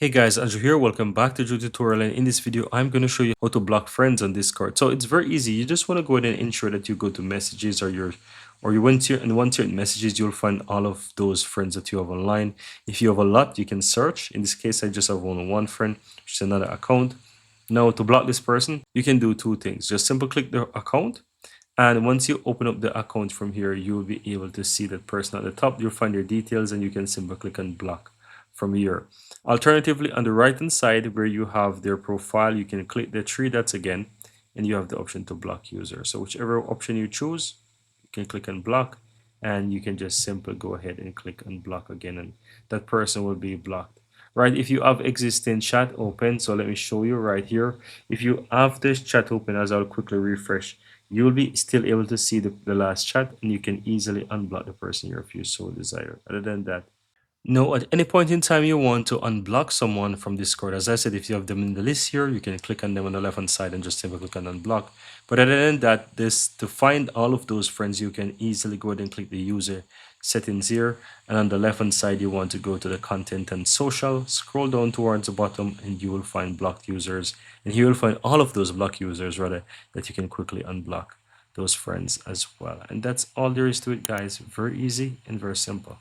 Hey guys, Andrew here. Welcome back to the tutorial, and in this video I'm going to show you how to block friends on Discord. So it's very easy. You just want to go ahead and ensure that you go to messages or you went to and once you're in messages, you'll find all of those friends that you have online. If you have a lot, you can search. In this case, I just have only one friend, which is another account. Now to block this person, you can do two things. Just simply click the account, and once you open up the account from here, you'll be able to see that person at the top. You'll find your details and you can simply click on block from here. Alternatively, on the right hand side where you have their profile, you can click the three dots again and you have the option to block user. So whichever option you choose, you can click on block and you can just simply go ahead and click on block again and that person will be blocked. Right, if you have existing chat open, so let me show you right here. If you have this chat open, as I'll quickly refresh, you'll be still able to see the last chat and you can easily unblock the person here if you so desire. Other than that, no, at any point in time you want to unblock someone from Discord, as I said, if you have them in the list here, you can click on them on the left hand side and just simply click on unblock. But other than that, this to find all of those friends, you can easily go ahead and click the user settings here. And on the left hand side, you want to go to the content and social, scroll down towards the bottom, and you will find blocked users. And here you'll find all of those blocked users rather that you can quickly unblock those friends as well. And that's all there is to it, guys. Very easy and very simple.